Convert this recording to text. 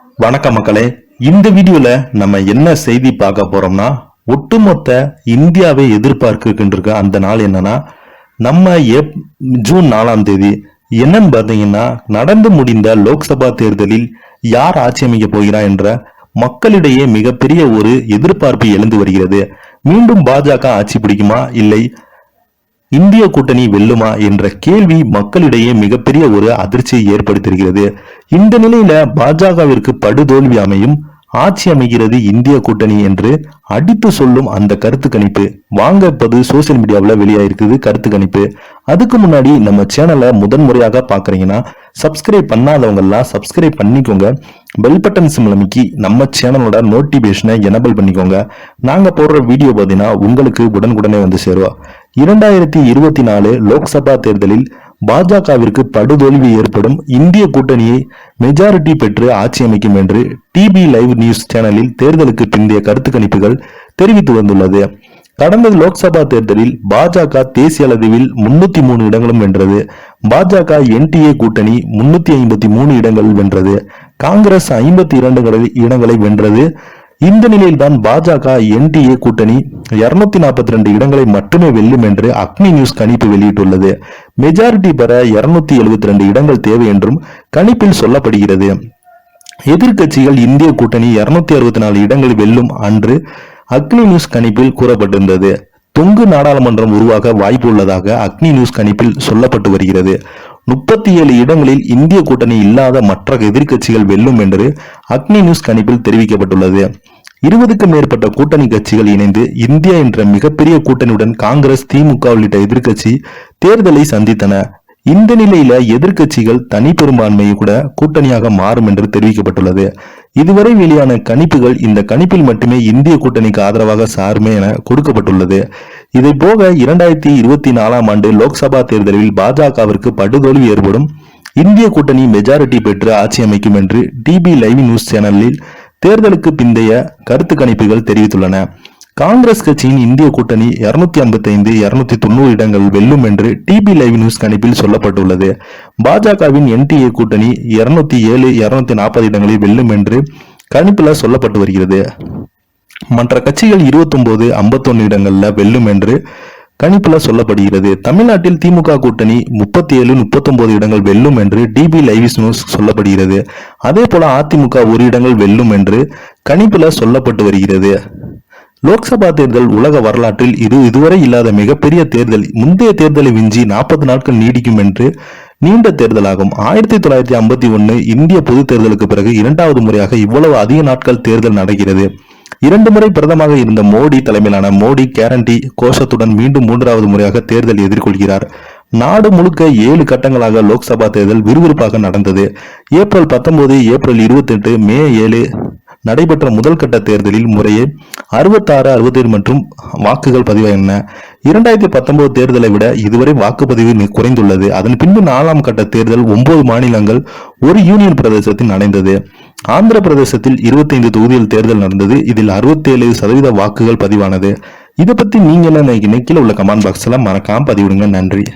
வணக்கம் மக்களே. இந்த வீடியோல நம்ம என்ன செய்தி பார்க்க போறோம்னா, ஒட்டுமொத்த இந்தியாவை எதிர்பார்க்கின்ற அந்த நாள் என்னன்னா, நம்ம ஜூன் 4ஆம் தேதி. என்னன்னு பாத்தீங்கன்னா, நடந்து முடிந்த லோக்சபா தேர்தலில் யார் ஆட்சி அமைக்க போகிறார் என்ற மக்களிடையே மிகப்பெரிய ஒரு எதிர்பார்ப்பு எழுந்து வருகிறது. மீண்டும் பாஜக ஆட்சி பிடிக்குமா, இல்லை இந்திய கூட்டணி வெல்லுமா என்ற கேள்வி மக்களிடையே மிகப்பெரிய ஒரு அதிர்ச்சியை ஏற்படுத்தியிருக்கிறது. இந்த நிலையில பாஜகவிற்கு படுதோல்வி அமையும், ஆட்சி அமைகிறது இந்திய கூட்டணி என்று அடித்து சொல்லும் அந்த கருத்து கணிப்பு வாங்கப்பது சோசியல் மீடியாவில் வெளியாயிருக்குது கருத்து கணிப்பு. அதுக்கு முன்னாடி நம்ம சேனலை முதன்முறையாக பாக்குறீங்கன்னா சப்ஸ்கிரைப் பண்ணாதவங்க எல்லாம் சப்ஸ்கிரைப் பண்ணிக்கோங்க. பெல் பட்டன் சிம்பிள் அமைக்கி நம்ம சேனலோட நோட்டிபிகேஷனை எனபிள் பண்ணிக்கோங்க. நாங்க போடுற வீடியோ பார்த்தீங்கன்னா உங்களுக்கு உடனுக்குடனே வந்து சேருவோம். 2024 லோக்சபா தேர்தலில் பாஜகவிற்கு படுதோல்வி ஏற்படும், இந்திய கூட்டணியை மெஜாரிட்டி பெற்று ஆட்சி அமைக்கும் என்று டிபி லைவ் நியூஸ் சேனலில் தேர்தலுக்கு பிந்தைய கருத்து கணிப்புகள் தெரிவித்து வந்துள்ளது. கடந்த லோக்சபா தேர்தலில் பாஜக தேசிய அளவில் 303 இடங்களும் வென்றது. பாஜக என்டிஏ கூட்டணி 353 இடங்கள் வென்றது. காங்கிரஸ் 52 இடங்களை வென்றது. இந்த நிலையில்தான் பாஜக என்டிஏ கூட்டணி 242 இடங்களை மட்டுமே வெல்லும் என்று அக்னி நியூஸ் கணிப்பு வெளியிட்டுள்ளது. மெஜாரிட்டி பெற 272 இடங்கள் தேவை என்றும் கணிப்பில் சொல்லப்படுகிறது. எதிர்கட்சிகள் இந்திய கூட்டணி 264 இடங்கள் வெல்லும் அன்று அக்னி நியூஸ் கணிப்பில் கூறப்பட்டிருந்தது. தொங்கு நாடாளுமன்றம் உருவாக வாய்ப்பு உள்ளதாக அக்னி நியூஸ் கணிப்பில் சொல்லப்பட்டு வருகிறது. 37 இடங்களில் இந்திய கூட்டணி இல்லாத மற்ற எதிர்கட்சிகள் வெல்லும் என்று அக்னி நியூஸ் கணிப்பில் தெரிவிக்கப்பட்டுள்ளது. 20க்கும் மேற்பட்ட கூட்டணி கட்சிகள் இணைந்து இந்தியா என்ற மிகப்பெரிய கூட்டணியுடன் காங்கிரஸ், திமுக உள்ளிட்ட எதிர்கட்சி தேர்தலை சந்தித்தன. இந்த நிலையில எதிர்கட்சிகள் தனி பெரும்பான்மையை கூட கூட்டணியாக மாறும் என்று தெரிவிக்கப்பட்டுள்ளது. இதுவரை வெளியான கணிப்புகள் இந்த கணிப்பில் மட்டுமே இந்திய கூட்டணிக்கு ஆதரவாக சாருமே என கொடுக்கப்பட்டுள்ளது. இதை போக 2024ஆம் ஆண்டு லோக்சபா தேர்தலில் பாஜகவிற்கு படுதோல்வி ஏற்படும், இந்திய கூட்டணி மெஜாரிட்டி பெற்று ஆட்சி அமைக்கும் என்று டிபி லைவ் நியூஸ் சேனலில் தேர்தலுக்கு பிந்தைய கருத்து கணிப்புகள் தெரிவித்துள்ளன. காங்கிரஸ் கட்சியின் இந்திய கூட்டணி 255, 290 இடங்கள் வெல்லும் என்று டிபி லைவ் நியூஸ் கணிப்பில் சொல்லப்பட்டுள்ளது. பாஜகவின் என்டிஏ கூட்டணி 207, 240 இடங்களில் வெல்லும் என்று கணிப்புல சொல்லப்பட்டு வருகிறது. மற்ற கட்சிகள் 29, 51 இடங்கள்ல வெல்லும் என்று கணிப்புல சொல்லப்படுகிறது. தமிழ்நாட்டில் திமுக கூட்டணி 37, 39 இடங்கள் வெல்லும் என்று டிபி லைவ் நியூஸ் சொல்லப்படுகிறது. அதே போல அதிமுக 1 இடங்கள் வெல்லும் என்று கணிப்புல சொல்லப்பட்டு வருகிறது. லோக்சபா தேர்தல் உலக வரலாற்றில் இதுவரை இல்லாத மிகப்பெரிய தேர்தல். முந்தைய தேர்தலை விஞ்சி 40 நாட்கள் நீடிக்கும் என்று நீண்ட தேர்தலாகும். 1951 இந்திய பொது தேர்தலுக்கு பிறகு 2வது முறையாக இவ்வளவு அதிக நாட்கள் தேர்தல் நடக்கிறது. 2 முறை பிரதமராக இருந்த மோடி தலைமையிலான மோடி கேரண்டி கோஷத்துடன் மீண்டும் 3வது முறையாக தேர்தல் எதிர்கொள்கிறார். நாடு முழுக்க 7 கட்டங்களாக லோக்சபா தேர்தல் விறுவிறுப்பாக நடந்தது. ஏப்ரல் 19, ஏப்ரல் 28, மே 7 நடைபெற்ற முதல் கட்ட தேர்தலில் முறையே 66, 67 மற்றும் வாக்குகள் பதிவாயின. 2019 தேர்தலை விட இதுவரை வாக்குப்பதிவு குறைந்துள்ளது. அதன் பின்பு 4ஆம் கட்ட தேர்தல் 9 மாநிலங்கள், ஒரு யூனியன் பிரதேசத்தில் நடந்தது. ஆந்திர பிரதேசத்தில் 25 தொகுதியில் தேர்தல் நடந்தது. இதில் 67% வாக்குகள் பதிவானது. இதை பத்தி நீங்க என்ன நினைக்கிறீங்க? கீழே உள்ள கமெண்ட் பாக்ஸ்ல மறக்காம பதிவிடுங்க. நன்றி.